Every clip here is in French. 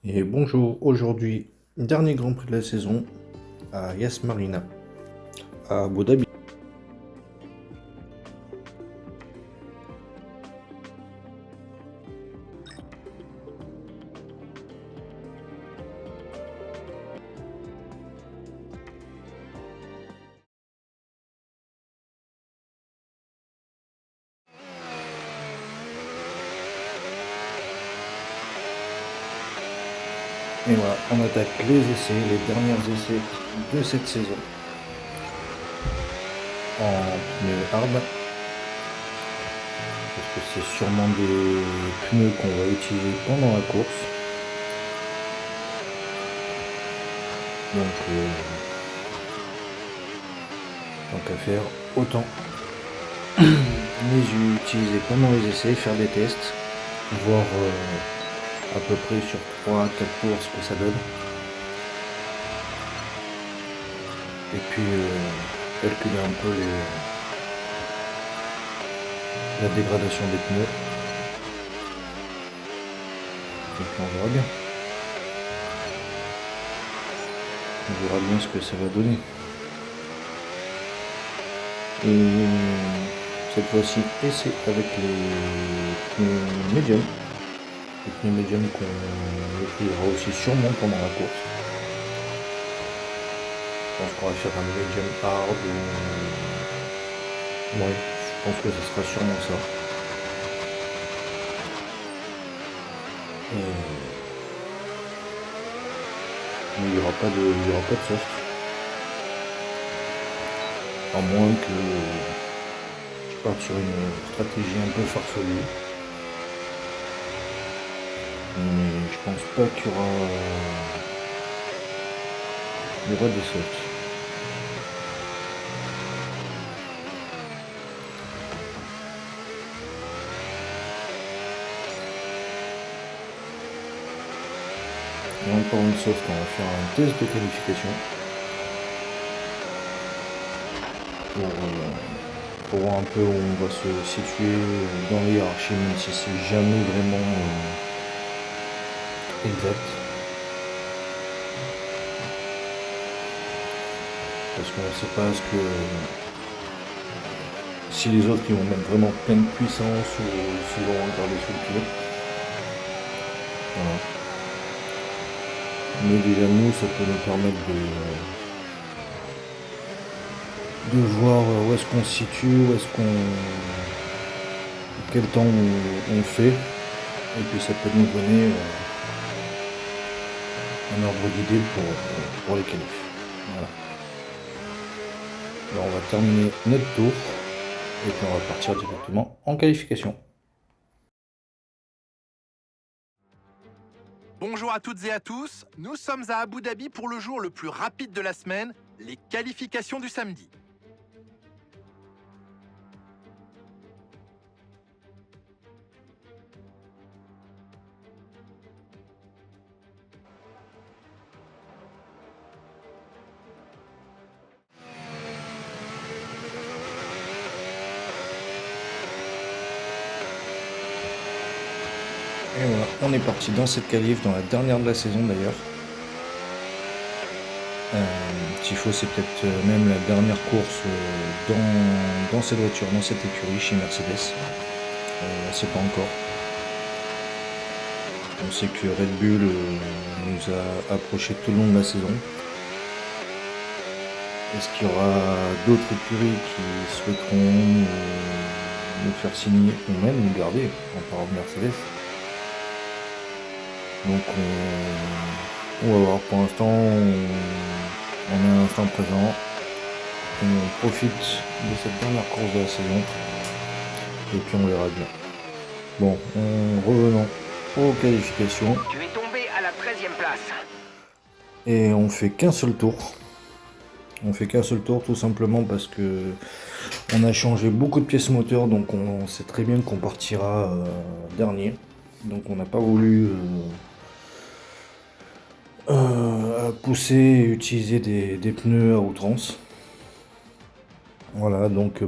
Et bonjour, aujourd'hui, dernier Grand Prix de la saison à Yas Marina, à Abu Dhabi. Et voilà, on attaque les essais, les derniers essais de cette saison en pneus hard, parce que c'est sûrement des pneus qu'on va utiliser pendant la course. Donc, tant qu'à faire, autant les utiliser pendant les essais, faire des tests, voir à peu près sur 3-4 tours ce que ça donne. Et puis calculer un peu la dégradation des pneus. Donc on verra bien. On verra bien ce que ça va donner. Et cette fois-ci, essai avec les pneus médiums. Les pneus médiums qu'on utilisera aussi sûrement pendant la course. Je pense qu'on va faire un medium hard ou... Ouais, je pense que ce sera sûrement ça. Mais il n'y aura pas de soft. À moins que je parte sur une stratégie un peu farfelue. Mais je pense pas qu'il y aura des softs. Et encore une soft, on va faire un test de qualification pour voir un peu où on va se situer dans la hiérarchie, même si c'est jamais vraiment exact. Parce qu'on ne sait pas si les autres ils vont mettre vraiment pleine puissance ou s'ils vont regarder sous le pied. Voilà. Mais déjà nous, ça peut nous permettre de voir où est-ce qu'on se situe, quel temps on fait, et puis ça peut nous donner un ordre d'idée pour les qualifs. Voilà. Alors on va terminer notre tour, et puis on va partir directement en qualification. Bonjour à toutes et à tous, nous sommes à Abu Dhabi pour le jour le plus rapide de la semaine, les qualifications du samedi. Et voilà, on est parti dans cette qualif, dans la dernière de la saison d'ailleurs. Tifo, c'est peut-être même la dernière course dans cette voiture, dans cette écurie chez Mercedes. On ne sait pas encore. On sait que Red Bull nous a approché tout le long de la saison. Est-ce qu'il y aura d'autres écuries qui souhaiteront nous faire signer ou même nous garder en parlant de Mercedes? Donc on va voir. Pour l'instant, on est à l'instant présent. On profite de cette dernière course de la saison. Et puis on verra bien. Bon, revenons aux qualifications. Tu es tombé à la 13e place. Et on fait qu'un seul tour. On fait qu'un seul tour tout simplement parce que on a changé beaucoup de pièces moteurs, donc on sait très bien qu'on partira dernier. Donc on n'a pas voulu pousser et utiliser des pneus à outrance. Voilà, donc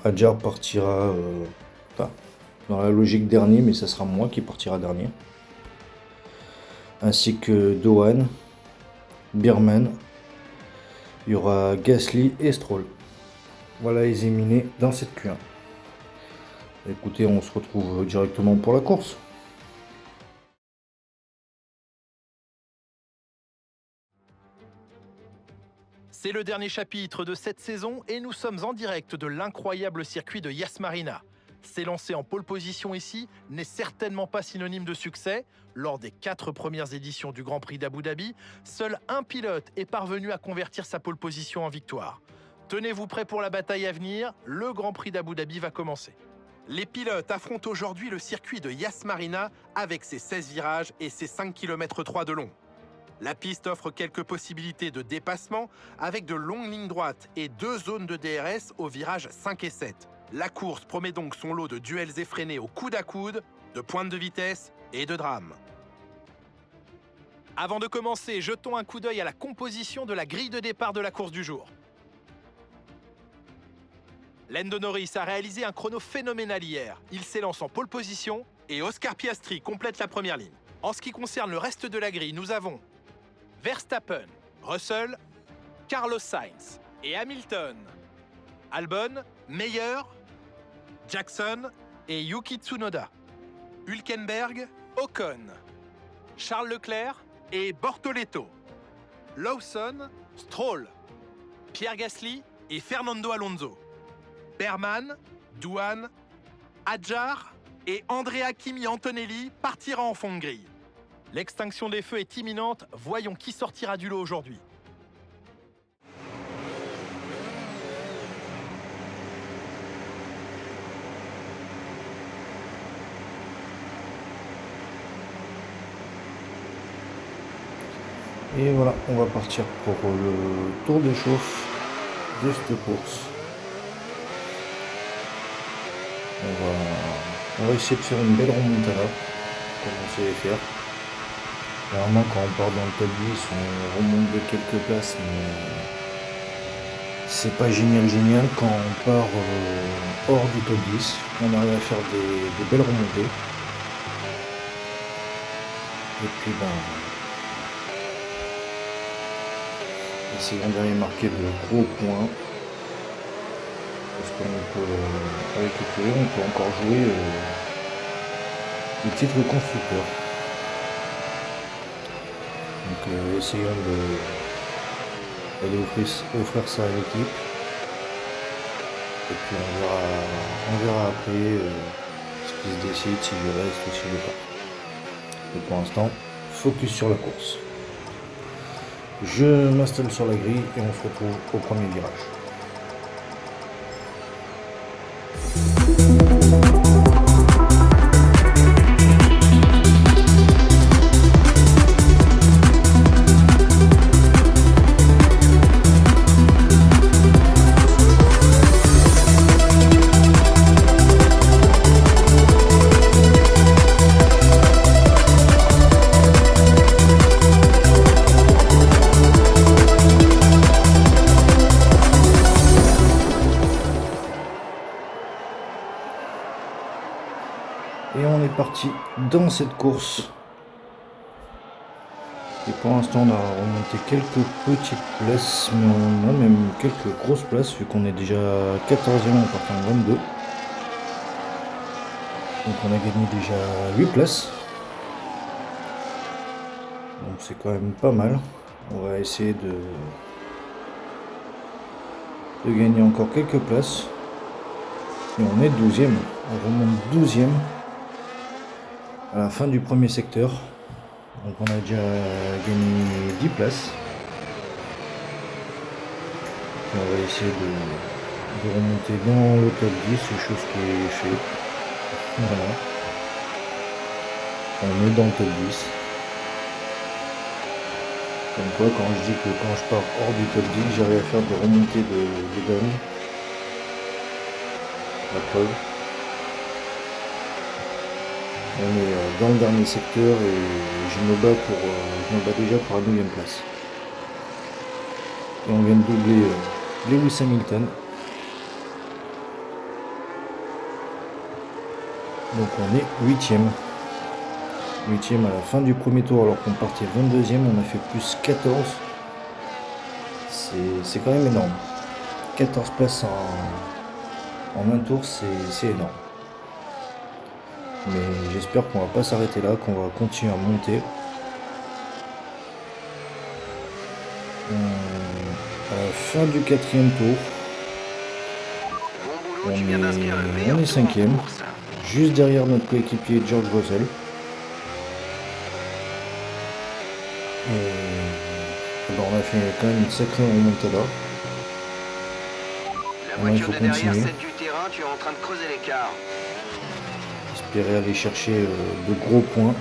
Adjar partira dans la logique dernier, mais ça sera moi qui partira dernier. ainsi que Dohan, Bierman. Il y aura Gasly et Stroll. Voilà les éliminés dans cette Q1. Écoutez, on se retrouve directement pour la course. C'est le dernier chapitre de cette saison et nous sommes en direct de l'incroyable circuit de Yas Marina. S'élancer en pole position ici n'est certainement pas synonyme de succès. Lors des 4 premières éditions du Grand Prix d'Abu Dhabi, seul un pilote est parvenu à convertir sa pole position en victoire. Tenez-vous prêts pour la bataille à venir, le Grand Prix d'Abu Dhabi va commencer. Les pilotes affrontent aujourd'hui le circuit de Yas Marina avec ses 16 virages et ses 5 km 3 de long. La piste offre quelques possibilités de dépassement avec de longues lignes droites et 2 zones de DRS aux virages 5 et 7. La course promet donc son lot de duels effrénés au coude à coude, de pointes de vitesse et de drames. Avant de commencer, jetons un coup d'œil à la composition de la grille de départ de la course du jour. Lando Norris a réalisé un chrono phénoménal hier. Il s'élance en pole position et Oscar Piastri complète la première ligne. En ce qui concerne le reste de la grille, nous avons Verstappen, Russell, Carlos Sainz et Hamilton, Albon, Meyer, Jackson et Yuki Tsunoda, Hülkenberg, Ocon, Charles Leclerc et Bortoleto, Lawson, Stroll, Pierre Gasly et Fernando Alonso, Berman, Douane, Hadjar et Andrea Kimi Antonelli partira en fond de grille. L'extinction des feux est imminente, voyons qui sortira du lot aujourd'hui. Et voilà, on va partir pour le tour de chauffe de cette course. On va essayer de faire une belle remontada, comme on sait les faire. Généralement, quand on part dans le top 10, on remonte de quelques places, mais c'est pas génial quand on part hors du top 10. On arrive à faire des belles remontées. Et puis, essayons d'aller marquer de gros points. Parce qu'on peut, avec le courrier, on peut encore jouer le titre constructeur. Donc essayons d'aller offrir ça à l'équipe. Et puis on verra après ce qui se décide, si je reste ou si je pars. Et pour l'instant, focus sur la course. Je m'installe sur la grille et on se retrouve au premier virage. Et on est parti dans cette course. Et pour l'instant on a remonté quelques petites places, mais on a même quelques grosses places vu qu'on est déjà 14e en partant de 22. Donc on a gagné déjà 8 places. Donc c'est quand même pas mal. On va essayer de gagner encore quelques places. Et on est 12e. On remonte 12e. À la fin du premier secteur, donc on a déjà gagné 10 places. Et on va essayer de remonter dans le top 10, chose qui est faite. Voilà. On est dans le top 10. Comme quoi, quand je dis que quand je pars hors du top 10, j'arrive à faire des remontées de gamme. La preuve. On est dans le dernier secteur et je me bats déjà pour la 9e place. Et on vient de doubler Lewis Hamilton. Donc on est 8e. 8e à la fin du premier tour alors qu'on partait 22e, on a fait plus 14. C'est quand même énorme. 14 places en un tour, c'est énorme. Mais j'espère qu'on va pas s'arrêter là, qu'on va continuer à monter. À la fin du 4e tour, on est 5e, juste derrière notre coéquipier George Russell. Et on a fait quand même une sacrée remontada. La Maintenant, il voiture faut de derrière, continuer. celle du terrain, tu es en train de creuser l'écart. Espérer aller chercher de gros points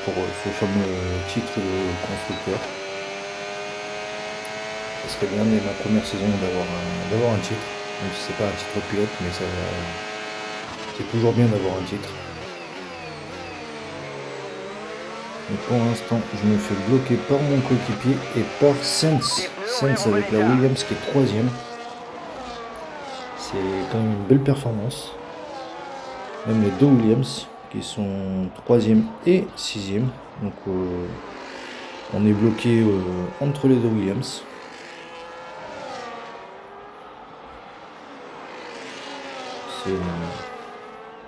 pour ce fameux titre de constructeur. Ce serait bien dès ma première saison d'avoir un titre. Même si c'est pas un titre pilote, mais c'est toujours bien d'avoir un titre. Mais pour l'instant, je me fais bloquer par mon coéquipier et par Sainz. Sainz avec la Williams qui est 3e. C'est quand même une belle performance. Même les deux Williams qui sont 3e et 6e. Donc on est bloqué entre les deux Williams.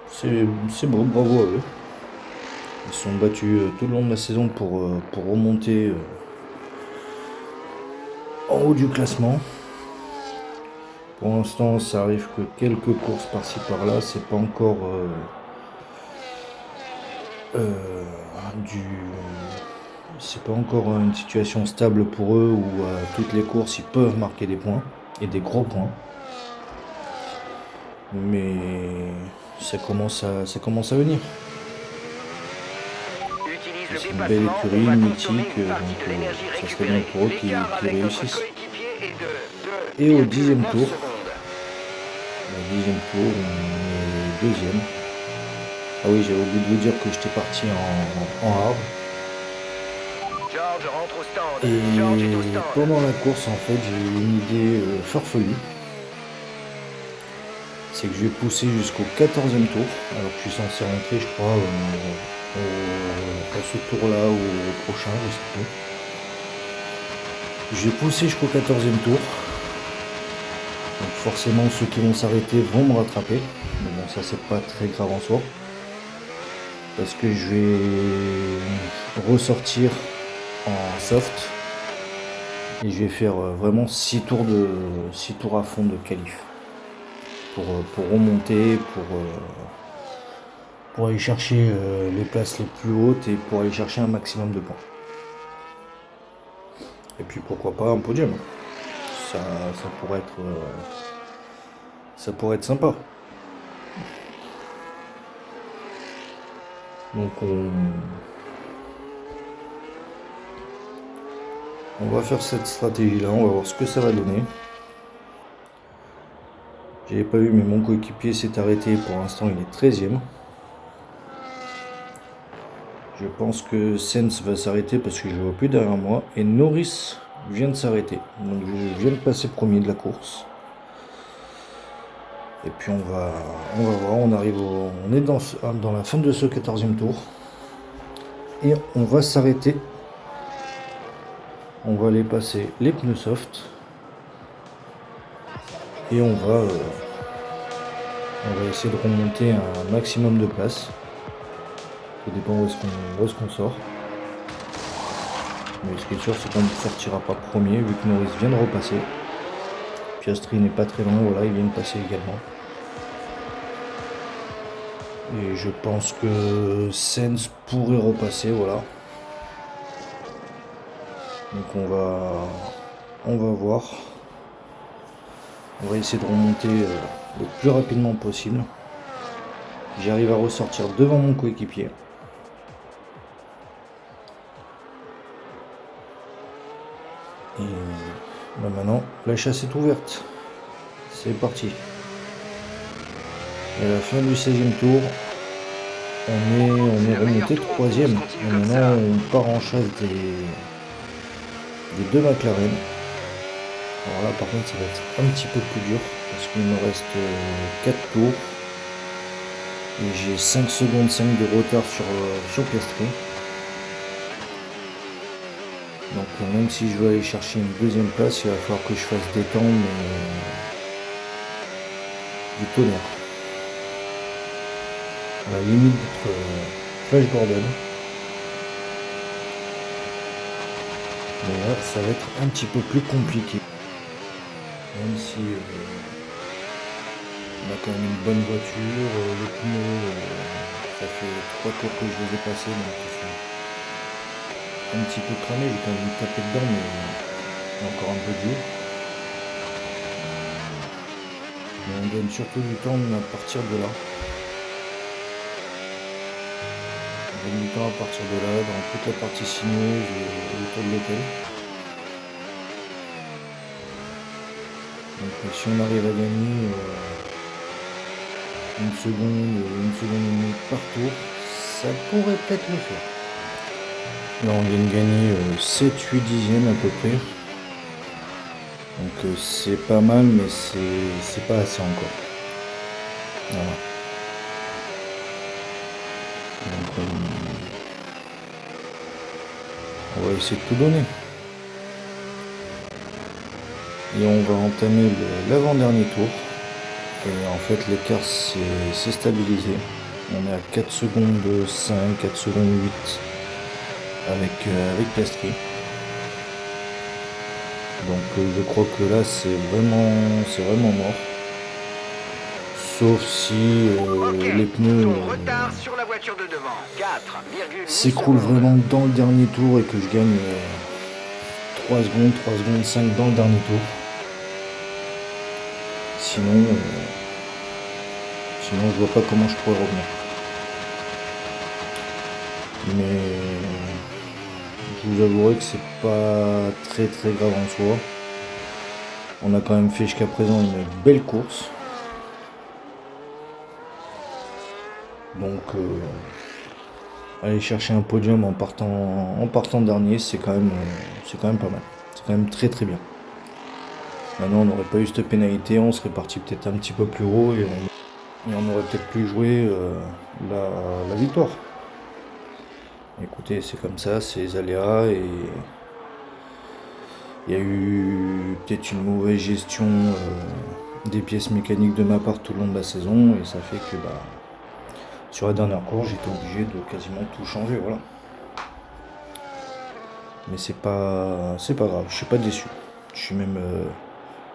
C'est beau, bravo à eux. Ils se sont battus tout le long de la saison pour remonter en haut du classement. Pour l'instant, ça arrive que quelques courses par-ci par-là. C'est pas encore c'est pas encore une situation stable pour eux où toutes les courses ils peuvent marquer des points et des gros points. Mais ça commence à venir. C'est une belle écurie, mythique, donc ça serait bien pour eux qu'ils réussissent. Et au 10e tour, on est 2e. Ah oui, j'avais oublié de vous dire que j'étais parti en hard. Et pendant la course, en fait, j'ai eu une idée farfelue. C'est que je vais pousser jusqu'au 14e tour, alors que je suis censé rentrer, je crois, à ce tour-là ou au prochain, je sais plus. Je vais pousser jusqu'au 14e tour. Donc forcément, ceux qui vont s'arrêter vont me rattraper. Mais bon, ça c'est pas très grave en soi. Parce que je vais ressortir en soft. Et je vais faire vraiment 6 tours à fond de qualif. Pour remonter, pour aller chercher les places les plus hautes et pour aller chercher un maximum de points. Et puis pourquoi pas un podium. Ça pourrait être sympa. Donc on va faire cette stratégie là, on va voir ce que ça va donner. J'avais pas vu mais mon coéquipier s'est arrêté, pour l'instant il est 13e. Je pense que Sainz va s'arrêter parce que je ne vois plus derrière moi. Et Norris vient de s'arrêter. Donc je viens de passer premier de la course. Et puis on va voir, on est dans la fin de ce 14e tour. Et on va s'arrêter. On va aller passer les pneus soft. Et on va essayer de remonter un maximum de place. Ça dépend où est-ce qu'on sort. Mais ce qui est sûr, c'est qu'on ne sortira pas premier vu que Norris vient de repasser. Piastri n'est pas très loin, voilà, il vient de passer également. Et je pense que Sainz pourrait repasser, voilà. Donc on va voir. On va essayer de remonter le plus rapidement possible. J'arrive à ressortir devant mon coéquipier. Et maintenant, la chasse est ouverte. C'est parti. Et à la fin du 16e tour, on est remonté 3e. Et maintenant, on part en chasse des deux McLaren. Alors là, par contre, ça va être un petit peu plus dur parce qu'il me reste 4 tours. Et j'ai 5 secondes 5 de retard sur Piastri. Donc même si je veux aller chercher une deuxième place, il va falloir que je fasse des temps, mais du tonnerre. À la limite d'être Flash Gordon. Mais là, ça va être un petit peu plus compliqué. Même si on a quand même une bonne voiture, les pneus, ça fait 3 tours que je les ai passés, donc ils sont un petit peu cramés, j'ai quand même tapé dedans, mais encore un peu dur. Mais on gagne surtout du temps à partir de là. On gagne du temps à partir de là, dans toute la partie sinueuse autour de l'hôtel. Donc si on arrive à gagner une seconde et demie par tour, ça pourrait peut-être le faire. Là on vient de gagner 7-8 dixièmes à peu près. Donc c'est pas mal, mais c'est pas assez encore. Voilà. Donc on va essayer de tout donner. Et on va entamer l'avant-dernier tour. Et en fait l'écart s'est stabilisé. On est à 4 secondes 5, 4 secondes 8 avec Piastri. Donc je crois que là c'est vraiment mort. Sauf si les pneus Retard sur la voiture de devant. 4,8 s'écroulent secondes. vraiment dans le dernier tour et que je gagne 3 secondes 5 dans le dernier tour. Sinon je vois pas comment je pourrais revenir. Mais je vous avouerai que c'est pas très grave en soi. On a quand même fait jusqu'à présent une belle course. Donc aller chercher un podium en partant dernier, c'est quand même pas mal. C'est quand même très bien. Maintenant on n'aurait pas eu cette pénalité, on serait parti peut-être un petit peu plus haut et on aurait peut-être pu jouer la victoire. Écoutez, c'est comme ça, c'est les aléas et il y a eu peut-être une mauvaise gestion des pièces mécaniques de ma part tout le long de la saison et ça fait que sur la dernière course j'étais obligé de quasiment tout changer, voilà. Mais c'est pas grave, je suis pas déçu. Je suis même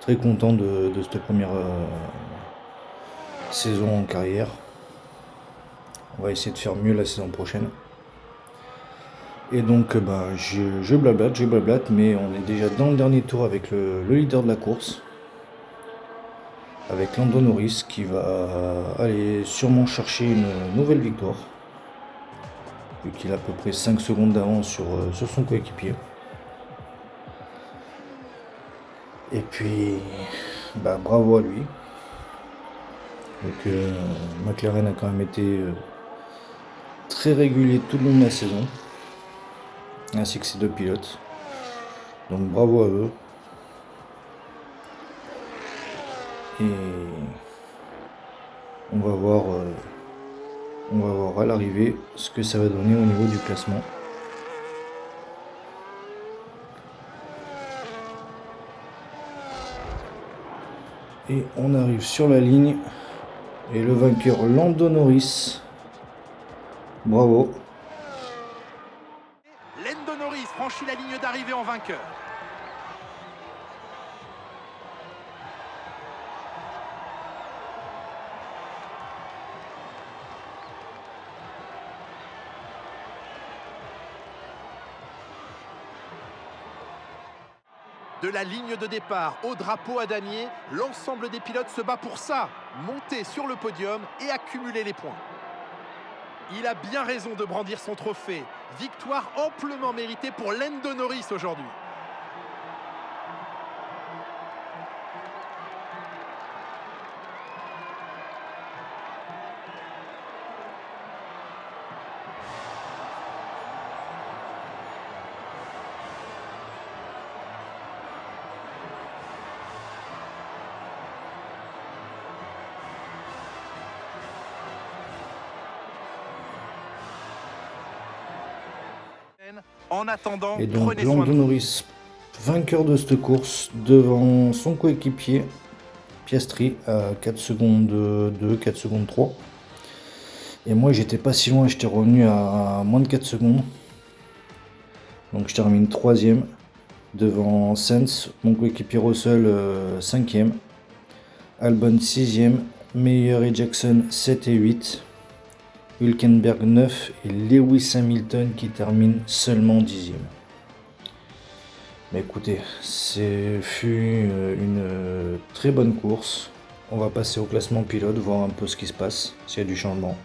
très content de cette première saison en carrière. On va essayer de faire mieux la saison prochaine. Et donc je blablate, mais on est déjà dans le dernier tour avec le leader de la course. Avec Lando Norris qui va aller sûrement chercher une nouvelle victoire. Vu qu'il a à peu près 5 secondes d'avance sur son coéquipier. Et puis bravo à lui. Donc McLaren a quand même été très régulier tout le long de la saison. Ainsi que ses deux pilotes. Donc bravo à eux. Et on va voir à l'arrivée ce que ça va donner au niveau du classement. Et on arrive sur la ligne. Et le vainqueur Lando Norris. Bravo. Lando Norris franchit la ligne d'arrivée en vainqueur. De la ligne de départ au drapeau à damier, l'ensemble des pilotes se bat pour ça, monter sur le podium et accumuler les points. Il a bien raison de brandir son trophée. Victoire amplement méritée pour Lando Norris aujourd'hui. En attendant, Et donc prenez soin Lando de vous. Norris, vainqueur de cette course devant son coéquipier Piastri à 4 secondes 2, 4 secondes 3. Et moi j'étais pas si loin, j'étais revenu à moins de 4 secondes. Donc je termine 3ème devant Sainz, mon coéquipier Russell 5ème, Albon 6ème, Meyer et Jackson 7 et 8, Hülkenberg 9 et Lewis Hamilton qui termine seulement 10ème. Mais écoutez, ce fut une très bonne course. On va passer au classement pilote, voir un peu ce qui se passe, s'il y a du changement.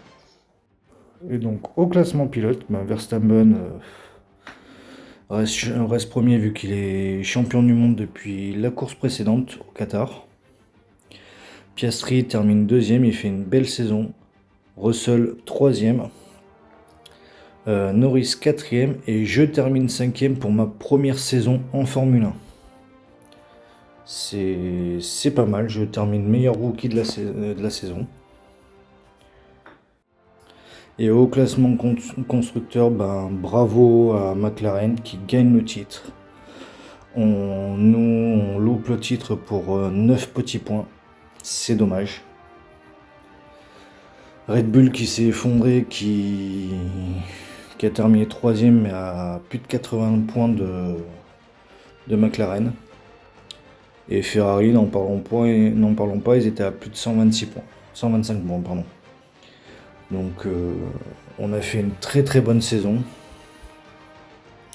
Et donc au classement pilote, Verstappen reste premier vu qu'il est champion du monde depuis la course précédente au Qatar. Piastri termine 2ème, il fait une belle saison. Russell 3ème. Norris 4ème et je termine 5ème pour ma première saison en Formule 1. C'est pas mal, je termine meilleur rookie de la saison. Et au classement constructeur, bravo à McLaren qui gagne le titre. On loupe le titre pour 9 petits points, c'est dommage. Red Bull qui s'est effondré, qui a terminé 3ème mais à plus de 80 points de McLaren. Et Ferrari, n'en parlons pas, ils étaient à plus de 125 points, pardon. Donc on a fait une très très bonne saison.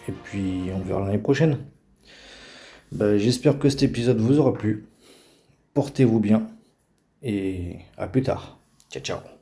Et puis on verra l'année prochaine. J'espère que cet épisode vous aura plu. Portez-vous bien et à plus tard. Ciao ciao.